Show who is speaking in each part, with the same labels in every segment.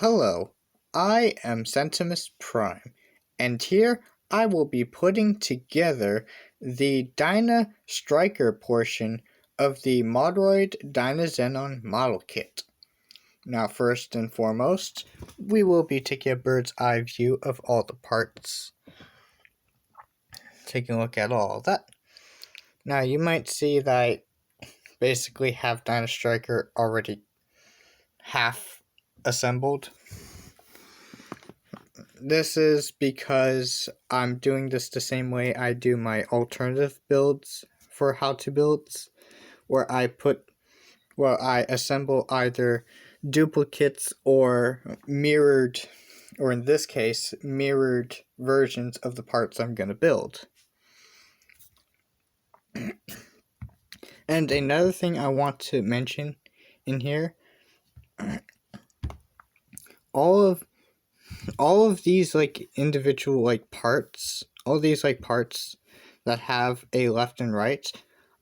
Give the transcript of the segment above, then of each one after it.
Speaker 1: Hello, I am Centimus Prime, and here I will be putting together the Dyna Striker portion of the Modelroid Dyna model kit. Now, first and foremost, we will be taking a bird's eye view of all the parts. Taking a look at all of that. Now, you might see that I basically have Dyna Striker already half assembled. This is because I'm doing this the same way I do my alternative builds for how-to builds, where I assemble either duplicates or mirrored, or in this case, mirrored versions of the parts I'm going to build. And another thing I want to mention in here, all of these individual parts, all these parts that have a left and right,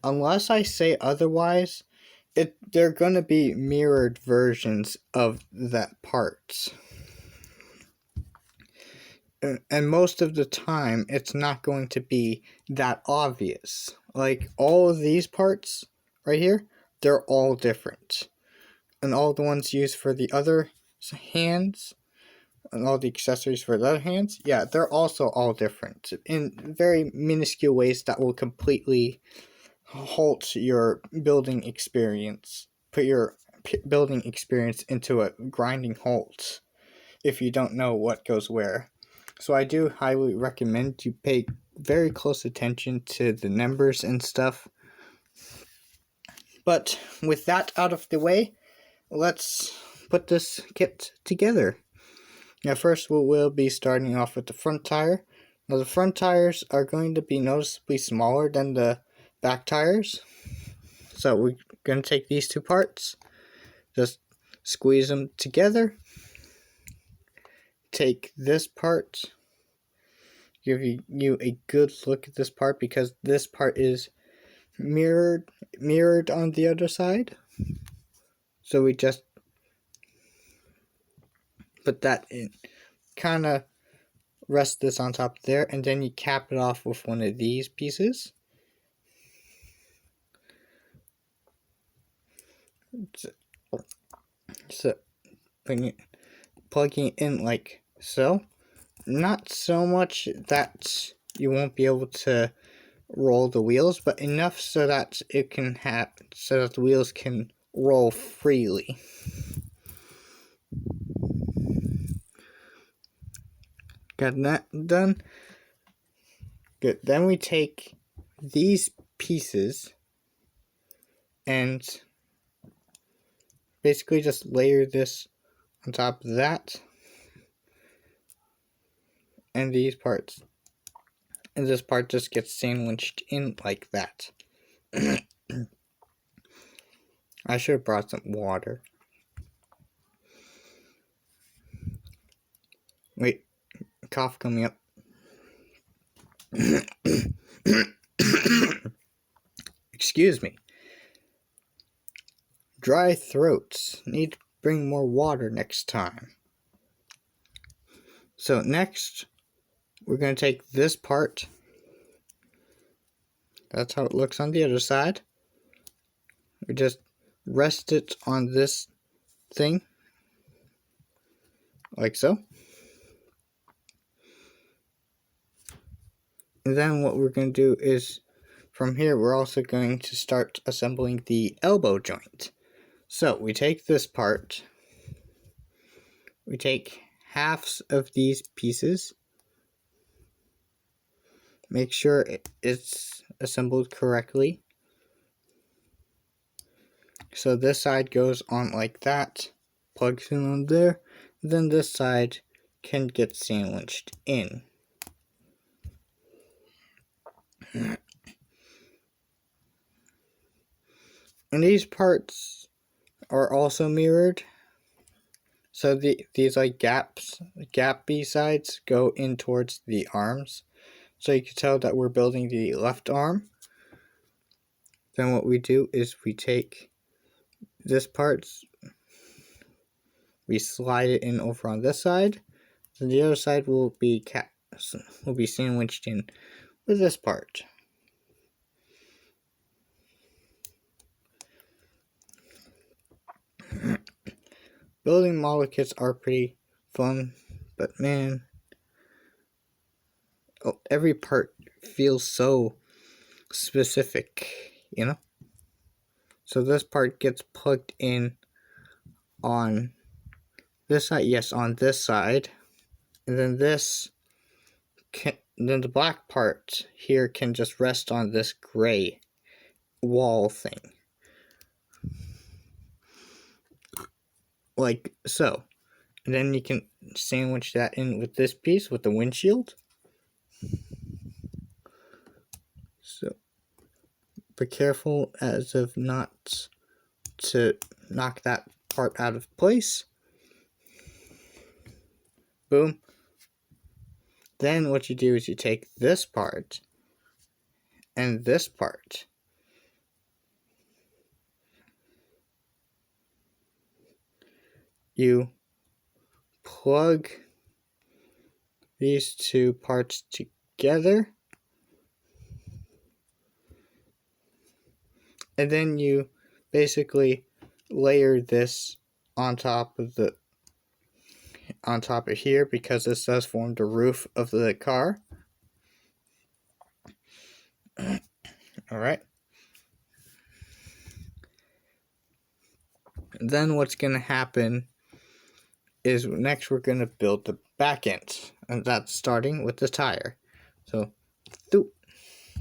Speaker 1: unless I say otherwise, they're gonna be mirrored versions of that part. And most of the time, it's not going to be that obvious. Like all of these parts right here, they're all different. And all the ones used for the other hands, and all the accessories for the other hands, yeah, they're also all different in very minuscule ways that will completely halt your building experience, put your building experience into a grinding halt if you don't know what goes where. So I do highly recommend you pay very close attention to the numbers and stuff. But with that out of the way, let's put this kit together. Now first we'll be starting off with the front tire. Now the front tires are going to be noticeably smaller than the back tires. So we're going to take these two parts, just squeeze them together. Take this part, give you a good look at this part because this part is mirrored on the other side. So we just put that in, kind of rest this on top there, and then you cap it off with one of these pieces. So plugging it in like so. Not so much that you won't be able to roll the wheels, but enough so that the wheels can roll freely. Got that done. Good. Then we take these pieces and basically just layer this on top of that and these parts. And this part just gets sandwiched in like that. I should have brought some water. Wait, cough coming up. Excuse me. Dry throats. Need to bring more water next time. So next, we're going to take this part. That's how it looks on the other side. We just rest it on this thing, like so. And then what we're going to do is, from here, we're also going to start assembling the elbow joint. So we take this part, we take halves of these pieces, make sure it's assembled correctly. So this side goes on like that, plugs in on there, then this side can get sandwiched in. And these parts are also mirrored. So these gappy sides go in towards the arms. So you can tell that we're building the left arm. Then what we do is we take this part, we slide it in over on this side, and the other side will be sandwiched in with this part. Building model kits are pretty fun, but man, every part feels so specific, you know? So this part gets plugged in on this side, yes, on this side, and then then the black part here can just rest on this gray wall thing. Like so. And then you can sandwich that in with this piece with the windshield. So be careful as of not to knock that part out of place. Boom. Then what you do is you take this part and this part. You plug these two parts together, and then you basically layer this on top of here, because this does form the roof of the car. Alright. Then what's going to happen is next we're going to build the back end, and that's starting with the tire. So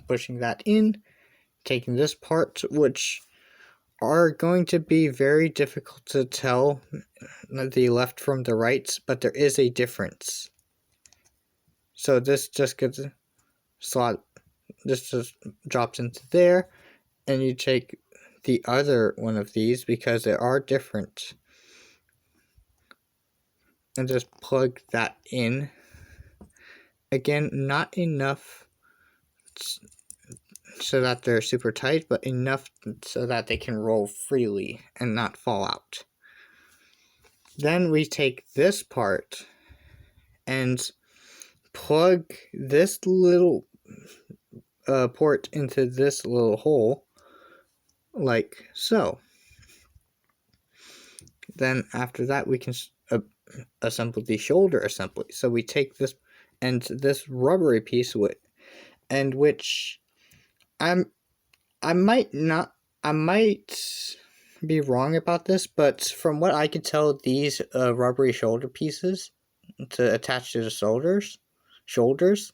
Speaker 1: pushing that in, taking this part, which are going to be very difficult to tell the left from the right, but there is a difference. So this just gets this just drops into there, and you take the other one of these because they are different, and just plug that in. Again, not enough so that they're super tight, but enough so that they can roll freely and not fall out. Then we take this part and plug this little port into this little hole, like so. Then after that we can assemble the shoulder assembly. So we take this and this rubbery piece and which I might be wrong about this, but from what I could tell, these rubbery shoulder pieces to attach to the shoulders,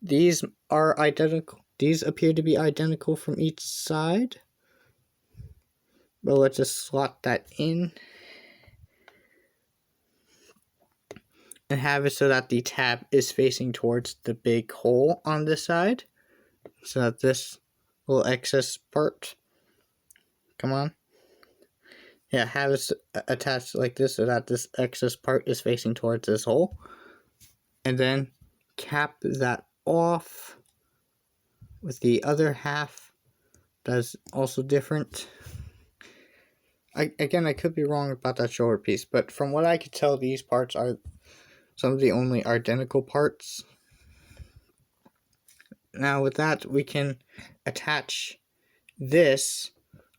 Speaker 1: these are identical. These appear to be identical from each side. But let's just slot that in and have it so that the tab is facing towards the big hole on this side, so that this little excess part, come on, yeah, have it attached like this so that this excess part is facing towards this hole, and then cap that off with the other half that's also different. Again, I could be wrong about that shoulder piece, but from what I could tell, these parts are some of the only identical parts. Now with that, we can attach this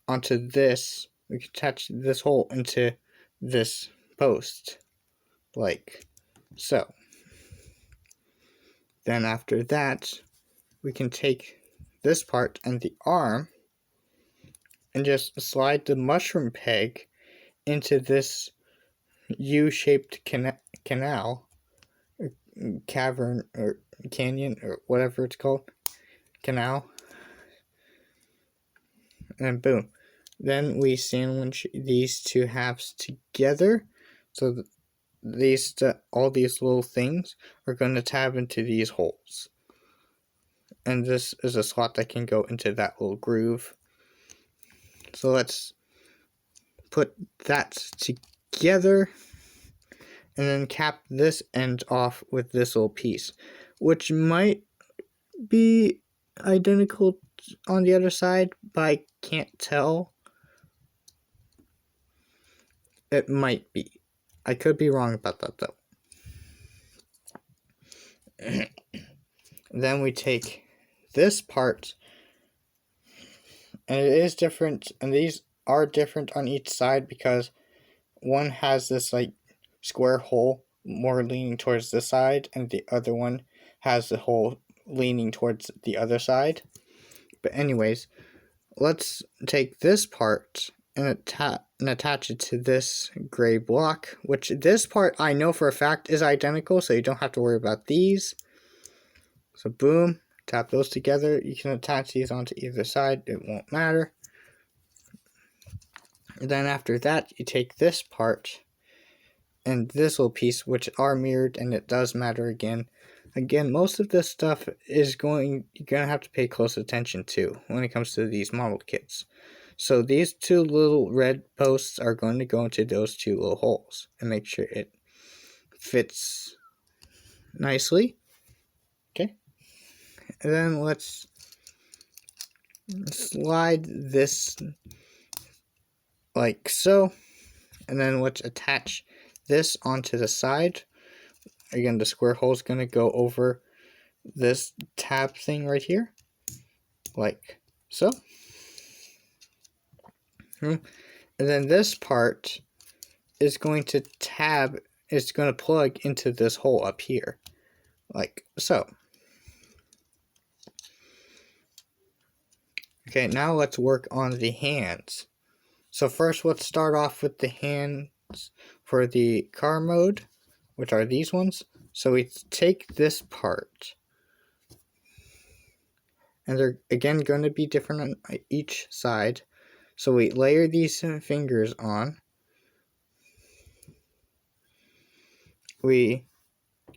Speaker 1: onto this. We can attach this hole into this post, like so. Then after that, we can take this part and the arm and just slide the mushroom peg into this U-shaped canal, or cavern, or canyon, or whatever it's called, canal, and boom. Then we sandwich these two halves together, so all these little things are going to tab into these holes, and this is a slot that can go into that little groove. So let's put that together and then cap this end off with this little piece, which might be identical on the other side, but I can't tell. It might be. I could be wrong about that though. Then we take this part, and it is different, and these are different on each side because one has this like square hole more leaning towards this side, and the other one has the hole leaning towards the other side. But anyways, let's take this part and attach it to this gray block, which this part I know for a fact is identical, so you don't have to worry about these. So boom, tap those together. You can attach these onto either side, it won't matter. And then after that, you take this part and this little piece, which are mirrored, and it does matter again. Again, most of this stuff is you're gonna have to pay close attention to when it comes to these model kits. So these two little red posts are going to go into those two little holes and make sure it fits nicely. Okay. And then let's slide this like so. And then let's attach this onto the side. Again, the square hole is going to go over this tab thing right here, like so. And then this part is going to plug into this hole up here, like so. Okay, now let's work on the hands. So first, let's start off with the hands for the car mode, which are these ones. So we take this part, and they're again going to be different on each side. So we layer these fingers on. We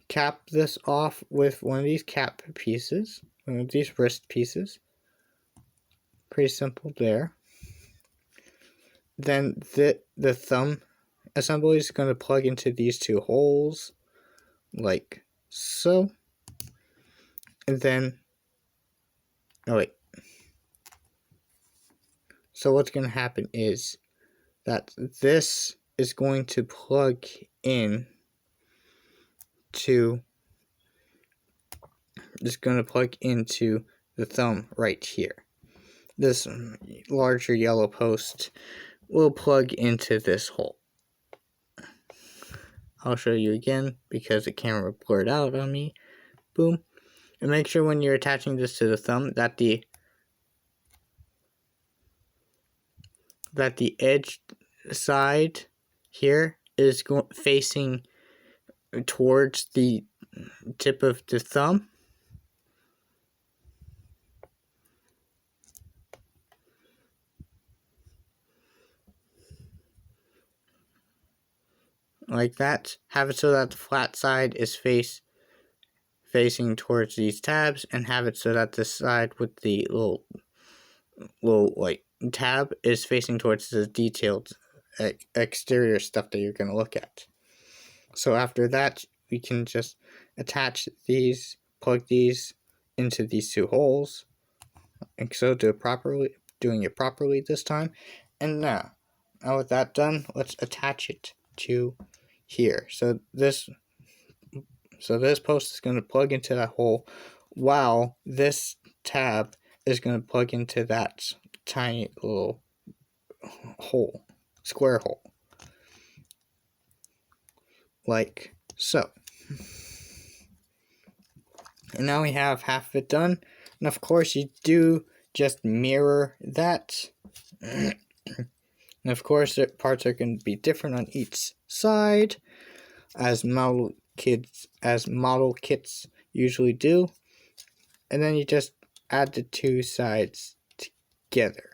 Speaker 1: cap this off with one of these cap pieces, one of these wrist pieces. Pretty simple there. Then the thumb assembly is going to plug into these two holes, like so. And then, oh wait. So what's going to happen is that this is going to plug in to, the thumb right here. This larger yellow post will plug into this hole. I'll show you again because the camera blurred out on me. Boom. And make sure when you're attaching this to the thumb that the edge side here is facing towards the tip of the thumb. Like that. Have it so that the flat side is facing towards these tabs, and have it so that the side with the little like tab is facing towards the detailed exterior stuff that you're going to look at. So after that, we can just attach these, plug these into these two holes, and so doing it properly this time. And now with that done, let's attach it to here. So this post is going to plug into that hole, while this tab is going to plug into that tiny little hole, square hole, like so. And now we have half of it done, and of course you do just mirror that. And of course the parts are going to be different on each side, as model kits usually do. And then you just add the two sides together.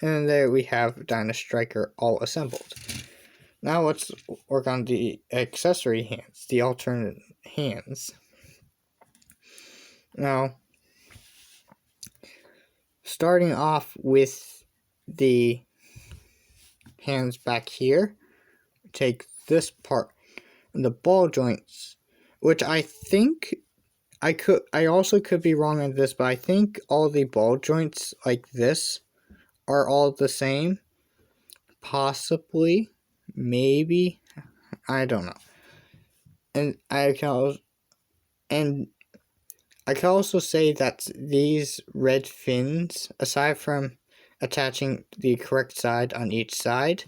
Speaker 1: And there we have Dyna Striker all assembled. Now let's work on the accessory hands, the alternate hands. Now, starting off with the hands back here, take this part, and the ball joints, which I think I also could be wrong on this, but I think all the ball joints like this are all the same. Possibly, maybe, I don't know. And I can also say that these red fins, aside from attaching the correct side on each side,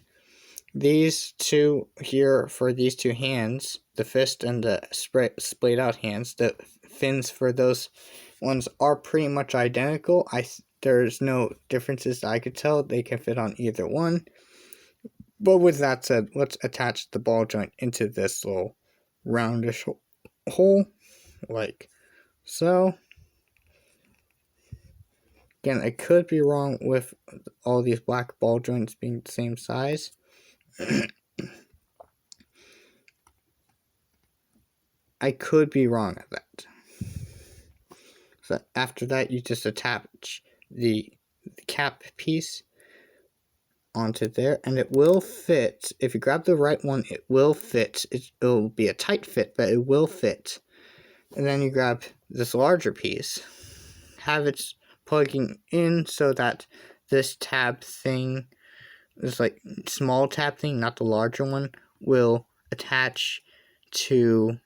Speaker 1: these two here for these two hands, the fist and the splayed out hands, the fins for those ones are pretty much identical. There's no differences that I could tell. They can fit on either one. But with that said, let's attach the ball joint into this little roundish hole, like so. Again, I could be wrong with all these black ball joints being the same size. I could be wrong at that. So after that, you just attach the cap piece onto there, and it will fit. If you grab the right one, it will fit. It'll be a tight fit, but it will fit. And then you grab this larger piece, have it plugging in so that this tab thing, this like small tab thing, not the larger one, will attach to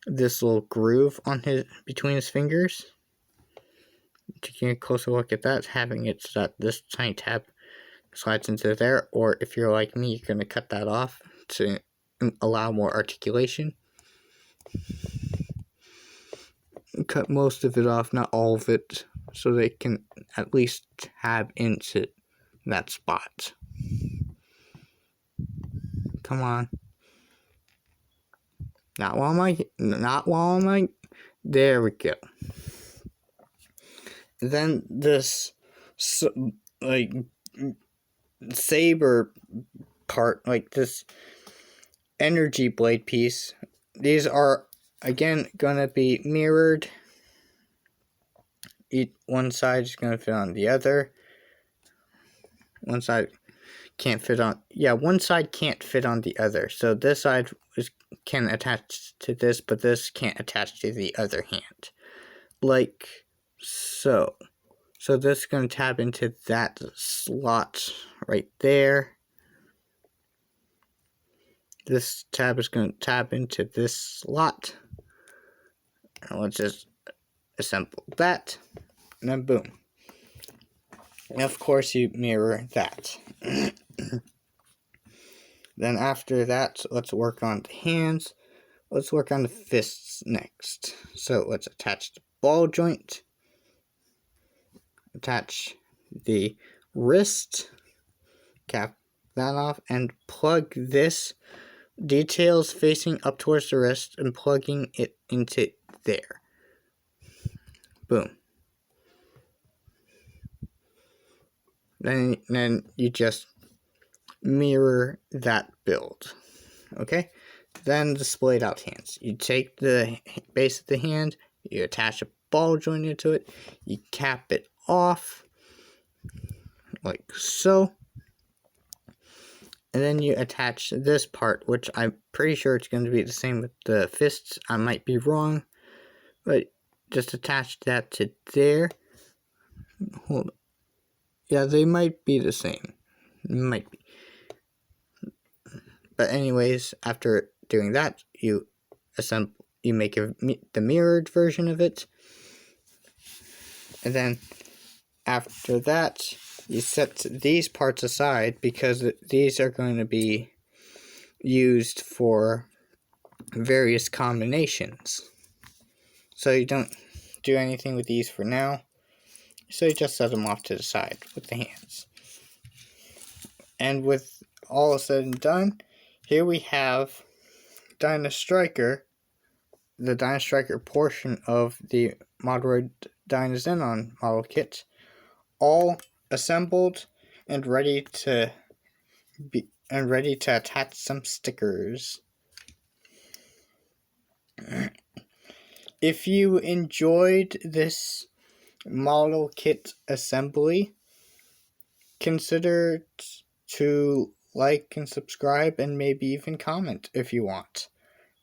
Speaker 1: this little groove on between his fingers. Taking a closer look at that, having it so that this tiny tab slides into there, or if you're like me, you're going to cut that off to allow more articulation. Cut most of it off, not all of it, so they can at least tab into that spot. Come on. Not while I'm there we go. Then this like saber part, like this energy blade piece, these are again gonna be mirrored. One side is gonna fit on the other. One side can't fit on, one side can't fit on the other, so this side can attach to this, but this can't attach to the other hand, like so. So this is going to tab into that slot right there. This tab is going to tab into this slot. And let's just assemble that, and then boom. And of course you mirror that. Then after that, let's work on the hands. Let's work on the fists next. So let's attach the ball joint. Attach the wrist. Cap that off and plug this details facing up towards the wrist and plugging it into there. Boom. Then you just mirror that build. Okay? Then the splayed out hands. You take the base of the hand, you attach a ball joint into it, you cap it off like so. And then you attach this part, which I'm pretty sure it's going to be the same with the fists. I might be wrong, but just attach that to there. Hold on. Yeah, they might be the same. Might be. But anyways, after doing that, you make the mirrored version of it. And then after that, you set these parts aside because these are going to be used for various combinations. So you don't do anything with these for now. So you just set them off to the side with the hands. And with all said and done, here we have Dyna Striker, the Dyna Striker portion of the Modelroid Dyna Xenon model kit, all assembled and ready to attach some stickers. If you enjoyed this model kit assembly, consider to like and subscribe and maybe even comment if you want.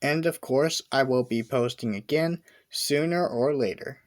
Speaker 1: And of course, I will be posting again sooner or later.